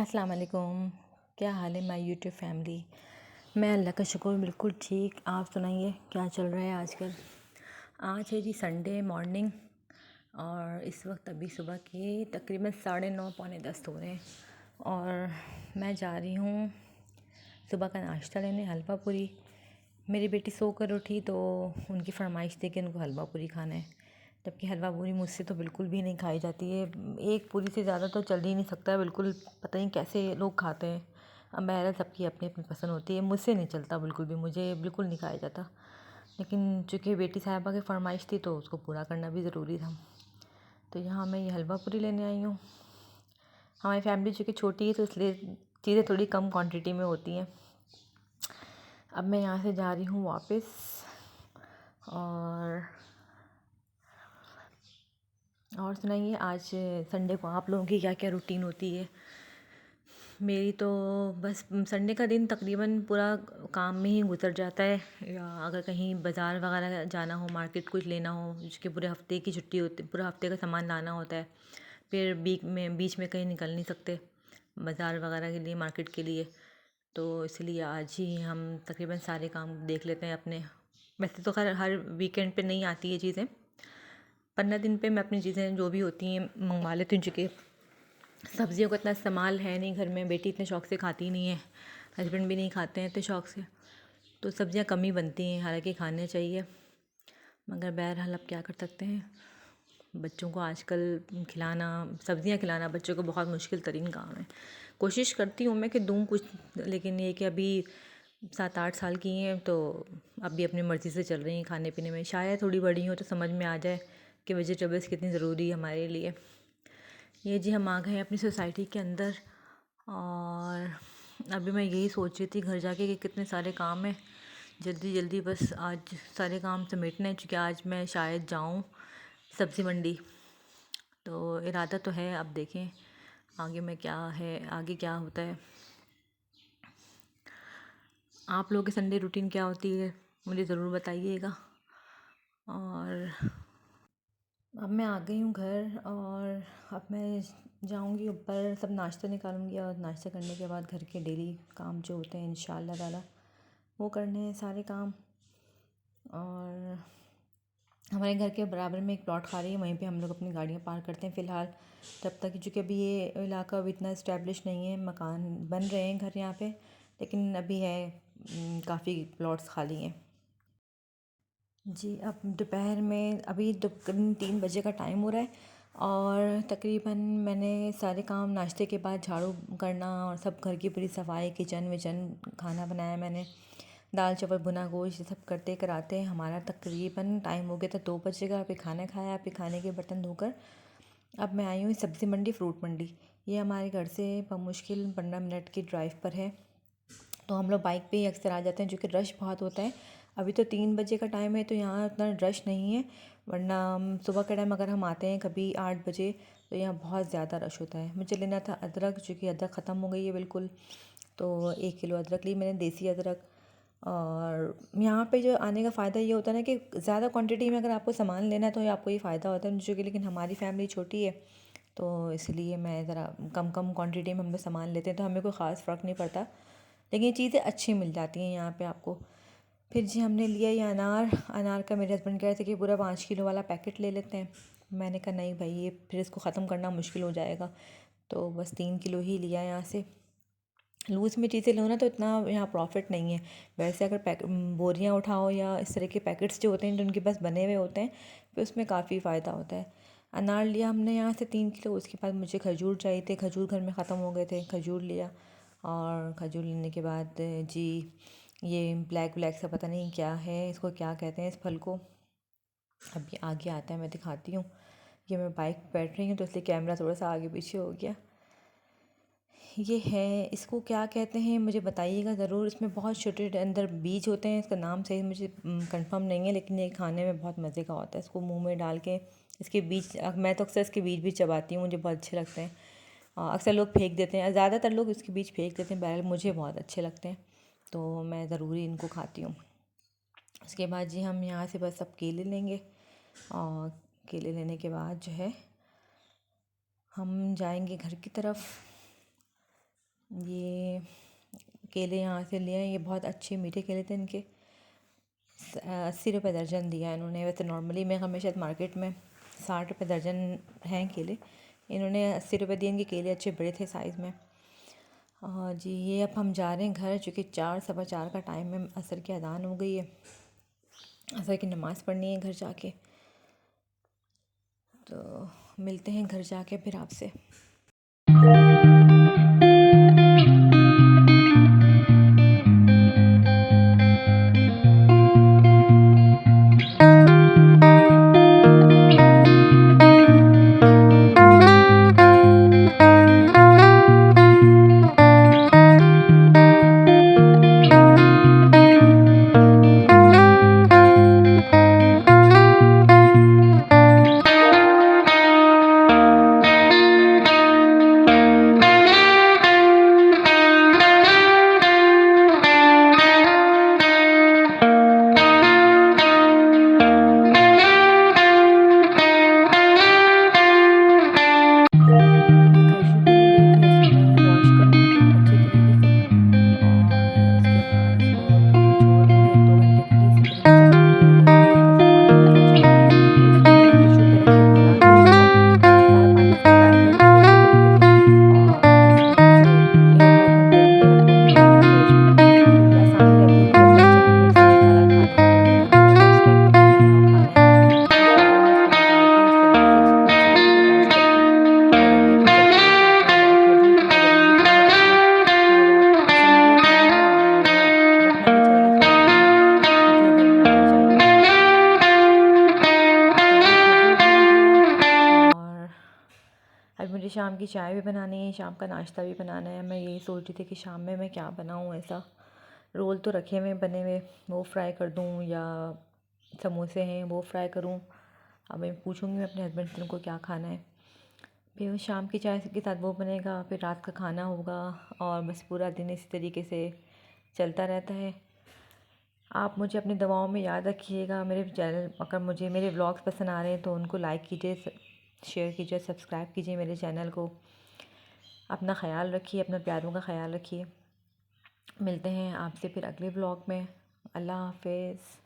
अस्सलाम वालेकुम। क्या हाल है माय यूट्यूब फैमिली। मैं अल्लाह का शुक्र बिल्कुल ठीक। आप सुनाइए क्या चल रहा है आजकल। आज है जी संडे मॉर्निंग और इस वक्त अभी सुबह के तकरीबन 9:30 पौने 10 हो रहे हैं और मैं जा रही हूँ सुबह का नाश्ता लेने हलवा पूरी। मेरी बेटी सो कर उठी तो उनकी फरमाइश थी कि उनको हलवा पूरी खाना है, जबकि हलवा पूरी मुझसे तो बिल्कुल भी नहीं खाई जाती है। एक पूरी से ज़्यादा तो चल ही नहीं सकता बिल्कुल, पता नहीं कैसे लोग खाते हैं। अब बहरहाल सबकी अपनी अपनी पसंद होती है, मुझसे नहीं चलता बिल्कुल भी, मुझे बिल्कुल नहीं खाया जाता। लेकिन चूँकि बेटी साहिबा की फरमाइश थी तो उसको पूरा करना भी ज़रूरी था। तो यहाँ मैं ये हलवा पूरी लेने आई हूँ। हमारी फैमिली चूँकि छोटी है तो इसलिए चीज़ें थोड़ी कम क्वांटिटी में होती हैं। अब मैं यहाँ से जा रही हूँ वापस और सुनाइए आज संडे को आप लोगों की क्या क्या रूटीन होती है। मेरी तो बस संडे का दिन तकरीबन पूरा काम में ही गुजर जाता है, या अगर कहीं बाज़ार वगैरह जाना हो, मार्केट कुछ लेना हो, जिसके पूरे हफ्ते की छुट्टी होती, पूरे हफ्ते का सामान लाना होता है। फिर बीच में कहीं निकल नहीं सकते बाज़ार वगैरह के लिए, मार्केट के लिए, तो इसलिए आज ही हम तकरीबन सारे काम देख लेते हैं अपने। वैसे तो हर वीकेंड पे नहीं आती ये चीज़ें, 15 दिन पे मैं अपनी चीज़ें जो भी होती हैं मंगवा लेती हूँ। चूँकि सब्ज़ियों का इतना इस्तेमाल है नहीं घर में, बेटी इतने शौक़ से खाती नहीं है, हस्बैंड भी नहीं खाते हैं इतने शौक़ से, तो सब्ज़ियाँ कम ही बनती हैं। हालांकि खाने चाहिए, मगर बहरहाल अब क्या कर सकते हैं। बच्चों को आजकल खिलाना, सब्ज़ियाँ खिलाना बच्चों को बहुत मुश्किल तरीन काम है। कोशिश करती हूँ मैं कि दूँ कुछ, लेकिन ये कि अभी 7-8 साल की हैं तो अभी अपनी मर्ज़ी से चल रही हैं खाने पीने में। शायद थोड़ी बड़ी हो तो समझ में आ जाए कि वेजिटेबल्स कितनी ज़रूरी है हमारे लिए। ये जी हम आ गए हैं अपनी सोसाइटी के अंदर और अभी मैं यही सोच रही थी घर जाके कि कितने सारे काम हैं, जल्दी जल्दी बस आज सारे काम समेटने हैं। चूँकि आज मैं शायद जाऊँ सब्ज़ी मंडी, तो इरादा तो है, अब देखें आगे में क्या है, आगे क्या होता है। आप लोगों की संडे रूटीन क्या होती है मुझे ज़रूर बताइएगा। और अब मैं आ गई हूँ घर और अब मैं जाऊँगी ऊपर, सब नाश्ता निकालूंगी और नाश्ता करने के बाद घर के डेली काम जो होते हैं इंशाल्लाह ताला वो करने हैं सारे काम। और हमारे घर के बराबर में एक प्लॉट खाली है, वहीं पे हम लोग अपनी गाड़ियाँ पार्क करते हैं फ़िलहाल, तब तक चूँकि अभी ये इलाका अभी इतना इस्टेब्लिश नहीं है, मकान बन रहे हैं घर यहाँ पे, लेकिन अभी है काफ़ी प्लॉट्स खाली हैं। जी, अब दोपहर में अभी 3 बजे का टाइम हो रहा है और तकरीबन मैंने सारे काम नाश्ते के बाद झाड़ू करना और सब घर की पूरी सफाई, किचन विचन, खाना बनाया मैंने, दाल चावल भुना गोश्त, ये सब करते कराते हमारा तकरीबन टाइम हो गया था 2 बजे का। फिर खाना खाया, फिर खाने के बर्तन धोकर अब मैं आई हूँ सब्ज़ी मंडी, फ्रूट मंडी। ये हमारे घर से बमुश्किल 15 मिनट की ड्राइव पर है, तो हम लोग बाइक पे ही अक्सर आ जाते हैं, जो कि रश बहुत होता है। अभी तो 3 बजे का टाइम है तो यहाँ उतना रश नहीं है, वरना सुबह के टाइम अगर हम आते हैं कभी 8 बजे तो यहाँ बहुत ज़्यादा रश होता है। मुझे लेना था अदरक, चूँकि अदरक ख़त्म हो गई है बिल्कुल, तो 1 किलो अदरक ली मैंने, देसी अदरक। और यहाँ पे जो आने का फ़ायदा ये होता है ना कि ज़्यादा क्वांटिटी में अगर आपको सामान लेना है तो आपको ये फ़ायदा होता है, जो कि लेकिन हमारी फैमिली छोटी है तो इसलिए मैं ज़रा कम कम क्वांटिटी में हम लोग सामान लेते हैं, तो हमें कोई ख़ास फ़र्क नहीं पड़ता, लेकिन ये चीज़ें अच्छी मिल जाती हैं यहाँ पे आपको। फिर जी हमने लिया ये अनार का मेरे हस्बैंड कह रहे थे कि पूरा 5 किलो वाला पैकेट ले लेते हैं। मैंने कहा नहीं भाई, ये फिर इसको ख़त्म करना मुश्किल हो जाएगा, तो बस 3 किलो ही लिया यहाँ से। लूज़ में चीज़ें लो ना तो इतना यहाँ प्रॉफिट नहीं है। वैसे अगर बोरियाँ उठाओ या इस तरह के पैकेट्स जो होते हैं जो उनके पास बने हुए होते हैं, फिर उसमें काफ़ी फ़ायदा होता है। अनार लिया हमने यहाँ से 3 किलो। उसके बाद मुझे खजूर चाहिए थे, खजूर घर में ख़त्म हो गए थे, खजूर लिया। और खजूर लेने के बाद जी ये ब्लैक ब्लैक सा पता नहीं क्या है, इसको क्या कहते हैं इस फल को, अभी आगे आता है मैं दिखाती हूँ। ये मैं बाइक पर बैठ रही हूँ तो इसलिए कैमरा थोड़ा सा आगे पीछे हो गया। ये है, इसको क्या कहते हैं मुझे बताइएगा ज़रूर। इसमें बहुत छोटे अंदर बीज होते हैं, इसका नाम सही मुझे कंफर्म नहीं है, लेकिन ये खाने में बहुत मज़े का होता है। इसको मुंह में डाल के इसके बीज, मैं तो अक्सर इसके बीज भी चबाती हूँ, मुझे बहुत अच्छे लगते हैं। अक्सर लोग फेंक देते हैं, ज़्यादातर लोग इसके बीज फेंक देते हैं, बहरहाल मुझे बहुत अच्छे लगते हैं तो मैं ज़रूरी इनको खाती हूँ। उसके बाद जी हम यहाँ से बस अब केले लेंगे और केले लेने के बाद जो है हम जाएंगे घर की तरफ। ये केले यहाँ से लिए हैं, ये बहुत अच्छे मीठे केले थे। इनके 80 रुपये दर्जन दिया इन्होंने। वैसे नॉर्मली मैं हमेशा मार्केट में 60 रुपये दर्जन हैं केले, इन्होंने 80 रुपये दिए। इनके केले अच्छे बड़े थे साइज़ में। जी ये अब हम जा रहे हैं घर, चूँकि 4 सवा 4 का टाइम है, असर की अज़ान हो गई है, असर की नमाज़ पढ़नी है घर जाके। तो मिलते हैं घर जाके फिर आपसे। खरशू मैंने लिए थे, इसको मैं वॉश करूँगी अच्छे तरीके से और उसके बाद इसको धूप में छोड़ दूँगी 1-2 घंटे के लिए। इसी तरीके से पानी हल्का सा पानी निकल जाए तो इसको मैं टिश्यू पे रख के फैला के इसको सारा पानी इसका ड्राई कर लूँगी अच्छे तरीके से और इसको मैं किसी एयर टाइट कंटेनर में रख दूँगी ताकि फ्रिज में, क्योंकि आसानी रहती है कि जब बन जाए अगर सब्ज़ी खाना खानी है तो निकालने का बस टाइम पे धोना है और खाना है, तो फ़ौरन ही इसको निकाल के इस तरीके से अच्छी तरीके से वॉश करके मैं रख देती हूँ फ्रिज में। तो आपने खजूर तो ज़रूरी घर में रखिए, मुझे बहुत पसंद भी है खाने में और रखना भी चाहिए, थोड़ा हमारे खजूर घर में होने चाहिए। तो ये खजूर मैंने लिए और अब मुझे शाम की चाय भी बनानी है, शाम का नाश्ता भी बनाना है। मैं यही सोच रही थी कि शाम में मैं क्या बनाऊँ ऐसा। रोल तो रखे हुए बने हुए, वो फ्राई कर दूँ या समोसे हैं वो फ्राई करूँ। अब मैं पूछूँगी मैं अपने हस्बैंड से उनको क्या खाना है। फिर शाम की चाय के साथ वो बनेगा, फिर रात का खाना होगा और बस पूरा दिन इसी तरीके से चलता रहता है। आप मुझे अपनी दवाओं में याद रखिएगा। मेरे चैनल, अगर मुझे मेरे व्लॉग्स पसंद आ रहे हैं तो उनको लाइक कीजिए, शेयर कीजिए, सब्सक्राइब कीजिए मेरे चैनल को। अपना ख़याल रखिए, अपने प्यारों का ख़याल रखिए। मिलते हैं आपसे फिर अगले व्लॉग में। अल्लाह हाफ़िज़।